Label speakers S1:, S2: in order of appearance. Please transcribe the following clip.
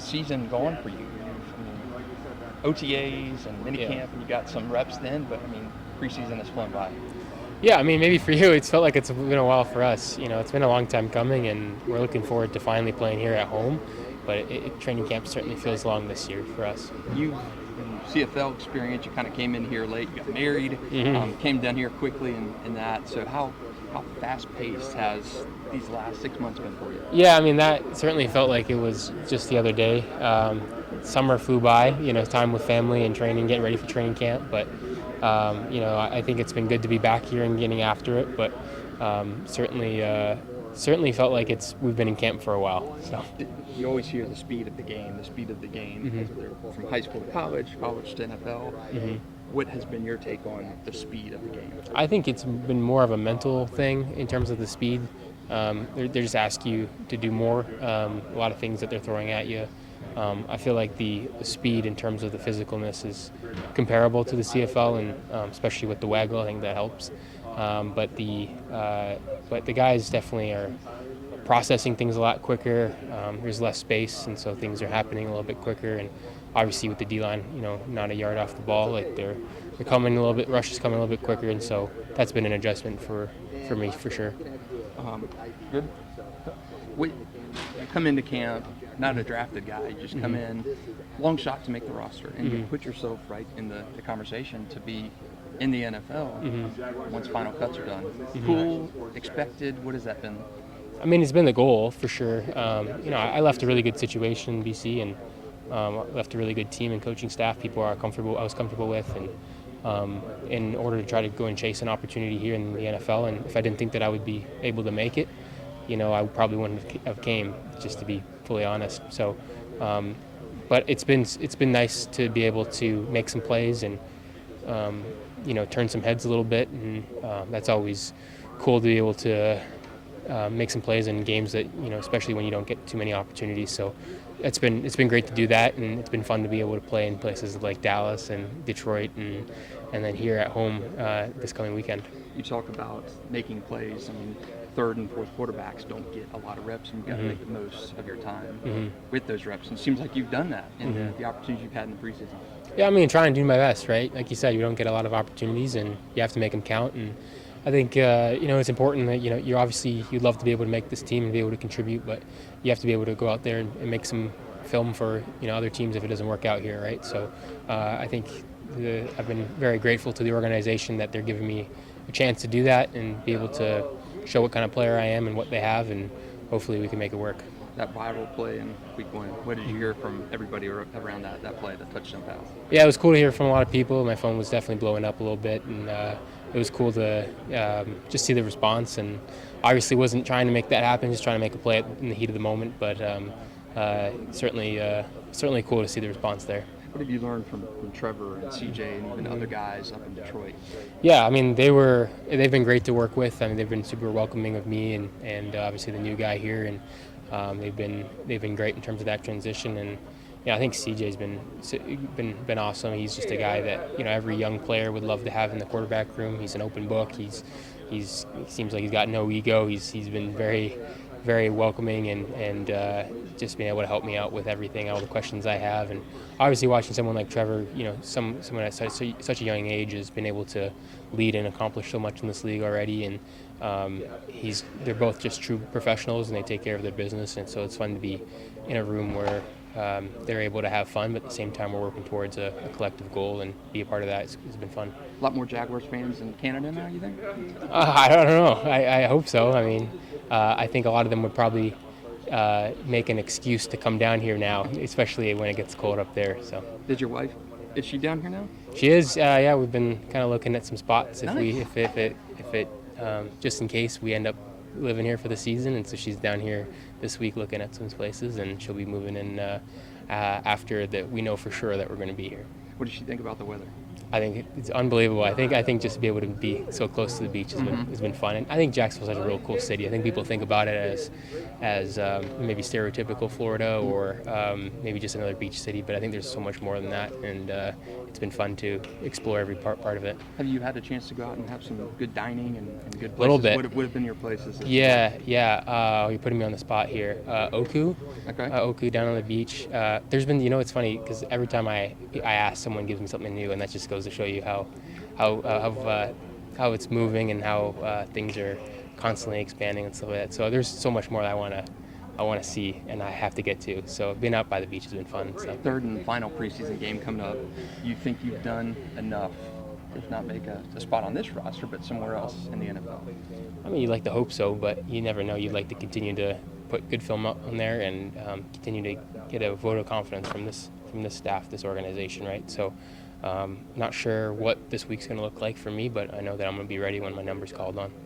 S1: season gone for you? OTAs and minicamp, and you got some reps then, but preseason has flown by.
S2: Yeah, maybe for you, it's felt like it's been a while for us. It's been a long time coming, and we're looking forward to finally playing here at home. But training camp certainly feels long this year for us.
S1: You, in CFL experience, you kind of came in here late, you got married, came down here quickly in that. So how fast-paced has these last 6 months been for you?
S2: Yeah, that certainly felt like it was just the other day. Summer flew by, time with family and training, getting ready for training camp. But, I think it's been good to be back here and getting after it. But certainly felt like we've been in camp for a while. So
S1: you always hear the speed of the game, from high school to college to NFL. What has been your take on the speed of the game?
S2: I think it's been more of a mental thing in terms of the speed. They just ask you to do more, a lot of things that they're throwing at you. I feel like the speed in terms of the physicalness is comparable to the CFL, and especially with the waggle, I think that helps. But the guys definitely are processing things a lot quicker. There's less space, and so things are happening a little bit quicker. And obviously with the D-line, not a yard off the ball, like they're coming a little bit, rush is coming a little bit quicker, and so that's been an adjustment for me for sure.
S1: Good. You come into camp, not a drafted guy, you just come in, long shot to make the roster, and you put yourself right in the conversation to be in the NFL once final cuts are done. Cool, expected, what has that been?
S2: It's been the goal for sure. I left a really good situation in BC, and left a really good team and coaching staff. People I was comfortable with, and in order to try to go and chase an opportunity here in the NFL. And if I didn't think that I would be able to make it, I probably wouldn't have came, just to be fully honest. So, but it's been nice to be able to make some plays and turn some heads a little bit, and that's always cool to be able to make some plays in games that especially when you don't get too many opportunities. So it's been great to do that, and it's been fun to be able to play in places like Dallas and Detroit, and then here at home this coming weekend.
S1: You talk about making plays. Third and fourth quarterbacks don't get a lot of reps, and you've got to make the most of your time with those reps. And it seems like you've done that in the opportunities you've had in the preseason.
S2: Yeah, trying to do my best, right? Like you said, you don't get a lot of opportunities, and you have to make them count. And I think it's important that you'd love to be able to make this team and be able to contribute, but you have to be able to go out there and make some film for other teams if it doesn't work out here, right? So I think I've been very grateful to the organization that they're giving me a chance to do that and be able to show what kind of player I am and what they have, and hopefully we can make it work.
S1: That viral play in week 1, what did you hear from everybody around that play, that touchdown pass?
S2: Yeah, it was cool to hear from a lot of people. My phone was definitely blowing up a little bit, and it was cool to just see the response. And obviously wasn't trying to make that happen, just trying to make a play in the heat of the moment, but certainly cool to see the response there.
S1: What have you learned from Trevor and CJ and even other guys up in Detroit?
S2: Yeah, they've been great to work with. They've been super welcoming of me and obviously the new guy here, and they've been great in terms of that transition. And I think CJ's been awesome. He's just a guy that every young player would love to have in the quarterback room. He's an open book. He seems like he's got no ego. He's been very, very welcoming and just being able to help me out with everything, all the questions I have. And obviously watching someone like Trevor, someone at such a young age has been able to lead and accomplish so much in this league already. And they're both just true professionals, and they take care of their business. And so it's fun to be in a room where they're able to have fun, but at the same time we're working towards a collective goal, and be a part of that. It's been fun.
S1: A lot more Jaguars fans in Canada now, you think?
S2: I don't know. I hope so. I think a lot of them would probably make an excuse to come down here now, especially when it gets cold up there. So.
S1: Did your wife? Is she down here now?
S2: She is. Yeah, we've been kind of looking at some spots
S1: Nice.
S2: if it just in case we end up living here for the season, and so she's down here this week looking at some places, and she'll be moving in after that. We know for sure that we're going to be here.
S1: What does she think about the weather?
S2: I think it's unbelievable. I think just to be able to be so close to the beach has been fun. And I think Jacksonville's such a real cool city. I think people think about it as maybe stereotypical Florida or maybe just another beach city, but I think there's so much more than that, and it's been fun to explore every part of it.
S1: Have you had a chance to go out and have some good dining and good places?
S2: A little bit.
S1: What have been your places?
S2: Yeah. You're putting me on the spot here. Oku.
S1: Okay.
S2: Oku down on the beach. There's been, it's funny because every time I ask, someone gives me something new, and that just goes to show you how it's moving and how things are constantly expanding and stuff like that. So there's so much more that I want to see and I have to get to. So being out by the beach has been fun. So.
S1: Third and final preseason game coming up. You think you've done enough, if not make a spot on this roster, but somewhere else in the NFL?
S2: I mean, you'd like to hope so, but you never know. You'd like to continue to put good film up on there and continue to get a vote of confidence from this staff, this organization, right? So not sure what this week's going to look like for me, but I know that I'm going to be ready when my number's called on.